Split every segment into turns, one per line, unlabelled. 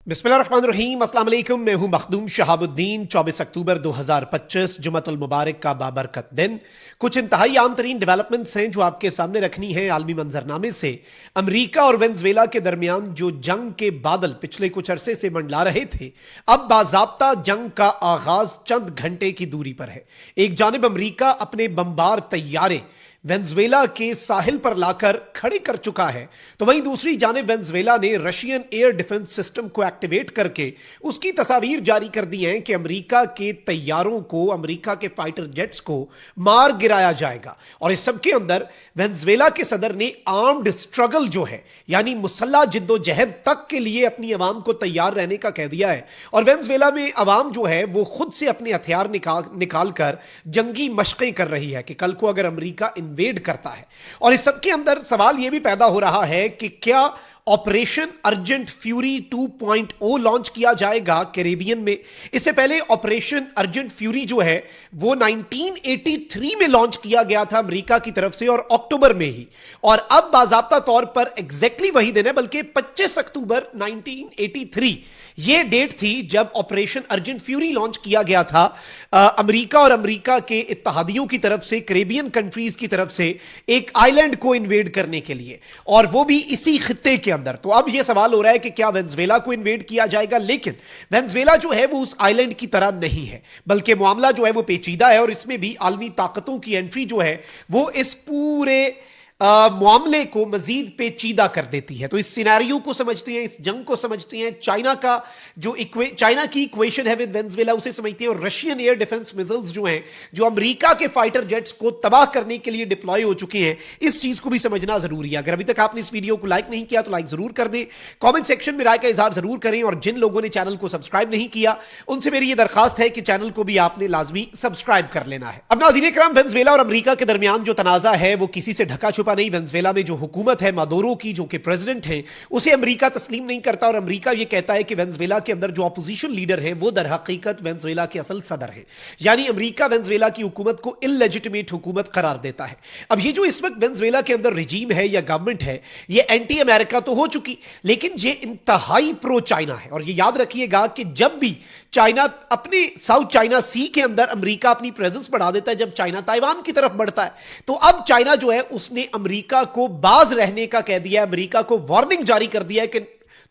बिस्मिल्लाहिर्रहमानिर्रहीम, अस्सलाम वालेकुम। मैं हूं मखदूम शहाबुद्दीन। 24 अक्टूबर 2025 जुमतुल मुबारक का बाबरकत दिन। कुछ इंतहाई आम तरीन डेवलपमेंट्स हैं जो आपके सामने रखनी है आलमी मंजरनामे से। अमरीका और वेनेजुएला के दरमियान जो जंग के बादल पिछले कुछ अरसे से मंडला रहे थे, अब बाज़ाब्ता जंग का आगाज चंद घंटे की दूरी पर है। एक जानिब अमरीका अपने बमबार तैयारे वेनेजुएला के साहिल पर लाकर खड़े कर चुका है, तो वहीं दूसरी जानिब वेनेजुएला ने रशियन एयर डिफेंस सिस्टम को एक्टिवेट करके उसकी तस्वीर जारी कर दी हैं कि अमेरिका के तैयारों को, अमेरिका के फाइटर जेट्स को मार गिराया जाएगा। और इस सब के अंदर वेनेजुएला के सदर ने आर्म्ड स्ट्रगल जो है, यानी मुसल्ला जिद्दोजहद तक के लिए अपनी अवाम को तैयार रहने का कह दिया है। और वेनेजुएला में अवाम जो है वो खुद से अपने हथियार निकाल कर जंगी मशकें कर रही है कि कल को अगर अमेरिका इन्वेड करता है। और इस सब के अंदर सवाल यह भी पैदा हो रहा है कि क्या ऑपरेशन अर्जेंट फ्यूरी 2.0 लॉन्च किया जाएगा कैरेबियन में। इससे पहले ऑपरेशन अर्जेंट फ्यूरी जो है वो 1983 में लॉन्च किया गया था अमेरिका की तरफ से, और अक्टूबर में ही। और अब बाज़ाब्ता तौर पर एग्जैक्टली वही दिन है, बल्कि 25 अक्टूबर 1983 ये डेट थी जब ऑपरेशन अर्जेंट फ्यूरी लॉन्च किया गया था अमेरिका और अमेरिका के इत्तहादियों की तरफ से, कैरेबियन कंट्रीज की तरफ से एक आइलैंड को इन्वेड करने के लिए, और वो भी इसी खित्ते के अंदर। तो अब यह सवाल हो रहा है कि क्या वेनेजुएला को इन्वेड किया जाएगा, लेकिन वेनेजुएला जो है वो उस आइलैंड की तरह नहीं है, बल्कि मामला जो है वो पेचीदा है। और इसमें भी आलमी ताकतों की एंट्री जो है वो इस पूरे मामले को मजीद पेचीदा कर देती है। तो इस सिनेरियो को समझते हैं, इस जंग को समझते हैं, चाइना का जो चाइना की इक्वेशन है विद वेनेजुएला उसे समझते हैं, और रशियन एयर डिफेंस मिसाइल्स जो हैं जो अमेरिका के फाइटर जेट्स को तबाह करने के लिए डिप्लॉय हो चुके हैं, इस चीज को भी समझना जरूरी है। अगर अभी तक आपने इस वीडियो को लाइक नहीं किया तो लाइक जरूर कर दें, कॉमेंट सेक्शन में राय का इजहार जरूर करें, और जिन लोगों ने चैनल को सब्सक्राइब नहीं किया उनसे मेरी यह दरखास्त है कि चैनल को भी आपने लाजमी सब्सक्राइब कर लेना है। अब नाज़रीन इकराम, वेनेजुएला और अमेरिका के दरमियान जो तनाजा है वो किसी से ढका छुपा नहीं। वेनेजुएला में जो हुकूमत है मादुरो की, जो कि प्रेसिडेंट हैं, उसे अमेरिका तस्लीम नहीं करता, और अमेरिका यह कहता है कि वेनेजुएला के अंदर जो अपोजिशन लीडर हैं वो दर हकीकत वेनेजुएला के असल सदर हैं। यानी अमेरिका वेनेजुएला की हुकूमत को इलेजिटिमेट हुकूमत करार देता है। अब ये जो इस वक्त वेनेजुएला के अंदर रिजीम है या गवर्नमेंट है, ये एंटी अमेरिका तो हो चुकी, लेकिन ये इंतहाई प्रो चाइना है। और ये याद रखिएगा कि जब भी चाइना अपने साउथ चाइना सी के अंदर अमेरिका अपनी प्रेजेंस बढ़ा देता है, जब चाइना ताइवान की तरफ बढ़ता है, तो अब चाइना जो है उसने अमेरिका को बाज रहने का कह दिया है, अमेरिका को वार्निंग जारी कर दिया है कि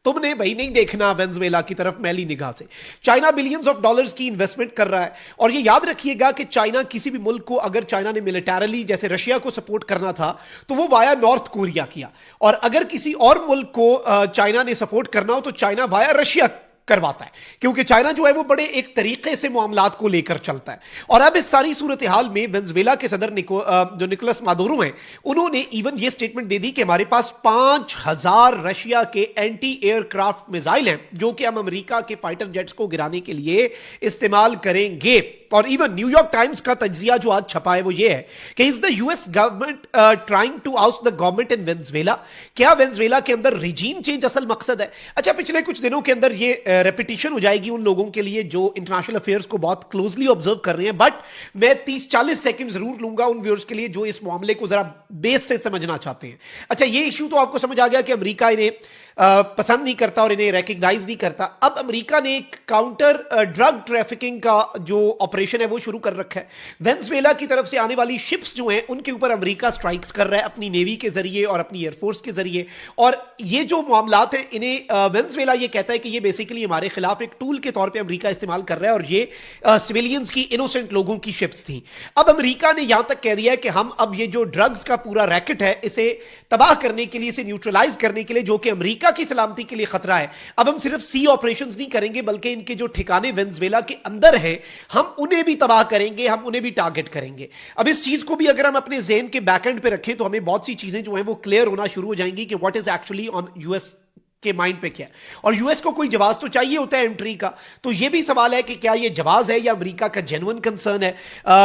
तुमने भाई नहीं देखना वेनेजुएला की तरफ मैली निगाह से। चाइना बिलियंस ऑफ डॉलर्स की इन्वेस्टमेंट कर रहा है। और ये याद रखिएगा कि चाइना किसी भी मुल्क को, अगर चाइना ने मिलिटरली जैसे रशिया को सपोर्ट करना था तो वो वाया नॉर्थ कोरिया किया, और अगर किसी और मुल्क को चाइना ने सपोर्ट करना हो तो चाइना वाया रशिया करवाता है, क्योंकि चाइना जो है वो बड़े एक तरीके से मामलात को लेकर चलता है। और अब इस सारी सूरत हाल में वेनेजुएला के सदर जो निकोलस मादुरो हैं, उन्होंने इवन ये स्टेटमेंट दे दी कि हमारे पास 5000 रशिया के एंटी एयरक्राफ्ट मिसाइल हैं जो कि हम अमेरिका के फाइटर जेट्स को गिराने के लिए इस्तेमाल करेंगे। और इवन न्यूयॉर्क टाइम्स का तज्जिया जो आज छपा है वो ये है कि is the US government trying to out the government in Venezuela. क्या वेनेजुएला के अंदर रिजीम चेंज असल मकसद है? अच्छा, पिछले कुछ दिनों के अंदर ये रेपिटेशन हो जाएगी उन लोगों के लिए जो इंटरनेशनल अफेयर्स को बहुत क्लोजली ऑब्जर्व कर रहे हैं, बट मैं 30-40 सेकंड जरूर लूंगा उन व्यूअर्स के लिए जो इस मामले को जरा बेस से समझना चाहते हैं। अच्छा, ये इशू तो आपको समझ आ गया कि अमेरिका इन्हें पसंद नहीं करता और इन्हें रिकॉग्नाइज नहीं करता। अब अमेरिका ने एक काउंटर ड्रग ट्रैफिकिंग का जो ऑपरेशन है वो शुरू कर रखा है। वेनेजुएला की तरफ से आने वाली शिप्स जो हैं उनके ऊपर अमेरिका स्ट्राइक्स कर रहा है अपनी नेवी के जरिए और अपनी एयरफोर्स के जरिए। और ये जो मामलात हैं इन्हें वेनेजुएला ये कहता है कि ये बेसिकली हमारे खिलाफ एक टूल के तौर पे अमेरिका इस्तेमाल कर रहा है, और ये सिविलियंस की, इनोसेंट लोगों की शिप्स थी। अब अमेरिका ने यहां तक कह दिया है कि हम अब ये जो ड्रग्स का पूरा रैकेट है इसे तबाह करने के लिए, इसे न्यूट्रलाइज करने के लिए, जो कि अमेरिका की सलामती के लिए खतरा है, अब हम सिर्फ सी ऑपरेशंस नहीं करेंगे बल्कि इनके जो ठिकाने वेनेजुएला के अंदर हैं हम उन्हें भी तबाह करेंगे, हम उन्हें भी टारगेट करेंगे। अब इस चीज को भी अगर हम अपने ज़हन के बैकएंड पे रखें तो हमें बहुत सी चीजें जो हैं वो क्लियर होना शुरू हो जाएंगी कि what is actually on US के माइंड पे क्या है। और यूएस को कोई जवाब तो चाहिए होता है एंट्री का, तो यह भी सवाल है कि क्या यह जवाब है या अमेरिका का जेन्युइन कंसर्न है।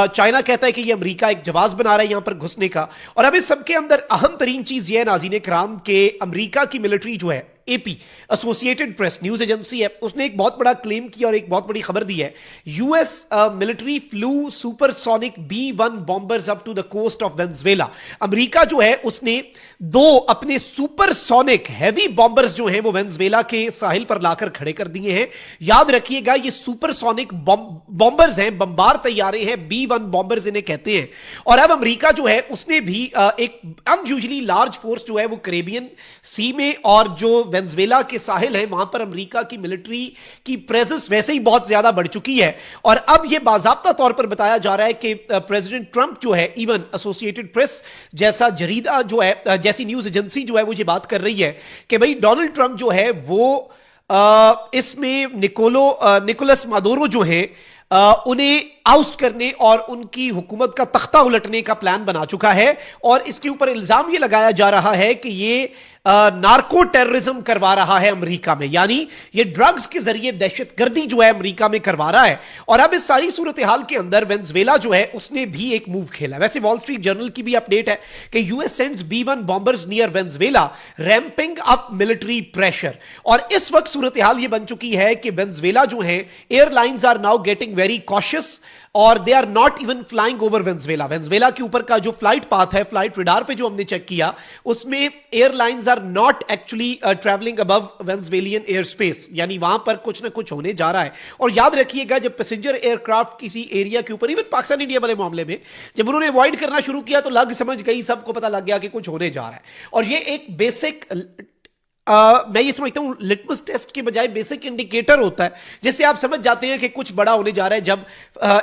चाइना कहता है कि यह अमेरिका एक जवाब बना रहा है यहां पर घुसने का। और अब इस सबके अंदर अहम तरीन चीज यह है नाज़रीन इकराम के अमेरिका की मिलिट्री जो है AP associated press news agency है, उसने एक बहुत बड़ा क्लेम किया और एक बहुत बड़ी खबर दी है। US military flew supersonic B-1 bombers up to the coast of Venezuela. America जो है उसने 2 अपने सुपरसोनिक हैवी बॉम्बर्स जो हैं वो वेनेजुएला के साहिल पर लाकर खड़े कर दिए हैं। याद रखिएगा ये सुपरसोनिक बॉम्बर्स हैं, बमबार तैयारे हैं, B-1 बॉम्बर्स इन्हें कहते हैं। और अब अमेरिका जो है उसने भी एक अनयूजुअली लार्ज फोर्स जो है वो कैरेबियन सी में और जो वेनेजुएला के साहिल है वहां पर अमेरिका की मिलिट्री की प्रेजेंस वैसे ही बहुत ज्यादा बढ़ चुकी है। और अब यह बाजाब्ता तौर पर बताया जा रहा है कि प्रेसिडेंट ट्रंप जो है, इवन एसोसिएटेड प्रेस जैसा जरीदा जो है, जैसी न्यूज एजेंसी जो है वो ये बात कर रही है कि भाई डोनाल्ड ट्रंप जो है वो इसमें निकोलस मादुरो जो है उन्हें आउस्ट करने और उनकी हुकूमत का तख्ता उलटने का प्लान बना चुका है। और इसके ऊपर इल्जाम यह लगाया जा रहा है कि ये नार्को टेररिज्म करवा रहा है अमेरिका में, यानी ये ड्रग्स के जरिए दहशतगर्दी जो है अमेरिका में करवा रहा है। और अब इस सारी सूरत हाल के अंदर वेनेजुएला जो है उसने भी एक मूव खेला। वैसे वॉल स्ट्रीट जर्नल की भी अपडेट है कि US sends B-1 bombers near Venezuela ramping up military pressure. और इस वक्त सूरत हाल ये बन चुकी है कि वेनेजुएला जो है airlines are now getting very cautious और they are not even flying over Venezuela. Venezuela के ऊपर का जो फ्लाइट पाथ है, फ्लाइट रडार पे जो हमने चेक किया, उसमें airlines are not actually travelling above Venezuelan air space, यानी वहां पर कुछ ना कुछ होने जा रहा है। और याद रखिएगा जब पैसेंजर एयरक्राफ्ट किसी एरिया के ऊपर, इवन पाकिस्तान इंडिया वाले मामले में जब उन्होंने अवॉइड करना शुरू किया तो लग समझ गई, सबको पता लग गया कि कुछ होने जा रहा है। और ये एक बेसिक मैं ये समझता हूं लिटमस टेस्ट के बजाय बेसिक इंडिकेटर होता है, जिससे आप समझ जाते हैं कि कुछ बड़ा होने जा रहा है। जब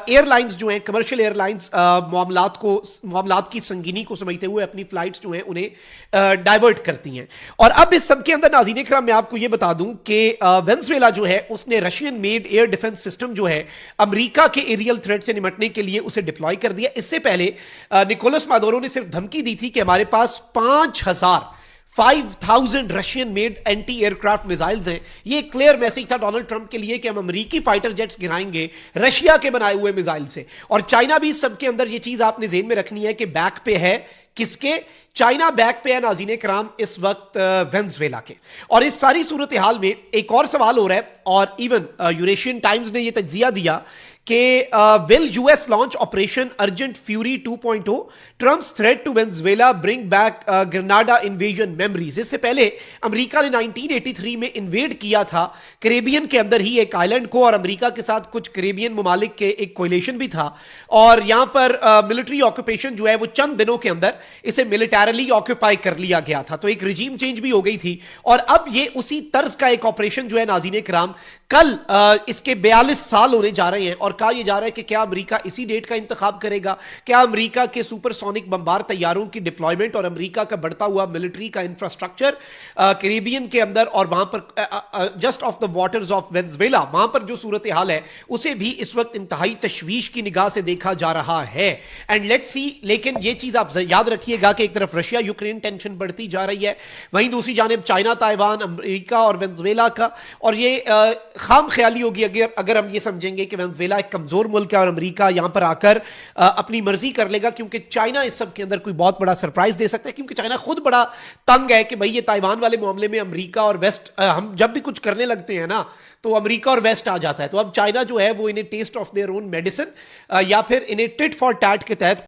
एयरलाइंस जो हैं, कमर्शियल एयरलाइंस मामलात की संगीनी को समझते हुए अपनी फ्लाइट्स जो हैं उन्हें डाइवर्ट करती हैं। और अब इस सब के अंदर नाज़रीन इकराम मैं आपको ये बता दूं कि वेनेजुएला जो है उसने Russian made air defence system जो है अमेरिका के एरियल थ्रेट से निपटने के लिए उसे डिप्लॉय कर दिया। इससे पहले निकोलस मादुरो ने सिर्फ धमकी दी थी कि हमारे पास 5,000 Russian made anti aircraft missiles हैं। ये क्लियर मैसेज था डोनाल्ड ट्रंप के लिए कि हम अमेरिकी फाइटर जेट्स गिराएंगे रशिया के बनाए हुए मिसाइल से। और चाइना भी इस सब के अंदर, ये चीज आपने ज़हन में रखनी है कि बैक पे है किसके? चाइना बैक पे है नाज़रीन कराम इस वक्त वेनेजुएला के। और इस सारी सूरत हाल में एक और सवाल हो रहा है, और इवन यूरेशियन टाइम्स ने यह तज्जिया दिया कि will US launch Operation Urgent Fury 2.0, Trump's threat to Venezuela bring back Grenada invasion memories. इससे पहले अमेरिका ने 1983 में इन्वेड किया था कैरेबियन के अंदर ही एक आइलैंड को, और अमेरिका के साथ कुछ कैरेबियन ममालिक के एक कोलिशन भी था। और यहां पर मिलिट्री ऑक्यूपेशन जो है वो चंद दिनों के अंदर इसे मिलिटरली ऑक्यूपाई कर लिया गया था, तो एक रिजीम चेंज भी हो गई थी। और अब ये उसी तर्ज का एक ऑपरेशन जो है नाज़रीन कराम, कल इसके 42 साल होने जा रहे हैं। और कहा यह जा रहा है कि क्या अमेरिका इसी डेट का इंतखाब करेगा? क्या अमेरिका के सुपरसोनिक बमबार तैयारों की डिप्लॉयमेंट और अमेरिका का बढ़ता हुआ मिलिट्री का इंफ्रास्ट्रक्चर कैरेबियन के अंदर और वहां पर just of the waters of Venezuela, वहां पर जो सूरत हाल है उसे भी इस वक्त इंतहाई तशवीश की निगाह से देखा जा रहा है। And let's see. लेकिन यह चीज आप याद रखिएगा कि एक तरफ रशिया यूक्रेन टेंशन बढ़ती जा रही है, वहीं दूसरी जानिब चाइना, ताइवान, अमेरिका और वेनेजुएला का। और ये खाम ख्याली होगी अगर हम ये समझेंगे कि वेनेजुएला एक कमजोर मुल्क है और अमेरिका यहां पर आकर अपनी मर्जी कर लेगा, क्योंकि चाइना इस सब के अंदर कोई बहुत बड़ा सरप्राइज दे सकता है। क्योंकि चाइना खुद बड़ा तंग है कि भाई ये ताइवान वाले मामले में अमेरिका और वेस्ट, हम जब भी कुछ करने लगते हैं ना तो अमेरिका और वेस्ट आ जाता है। तो अब चाइना जो है वो इन्हें test of their own medicine या फिर इन्हें टिट फॉर टैट के तहत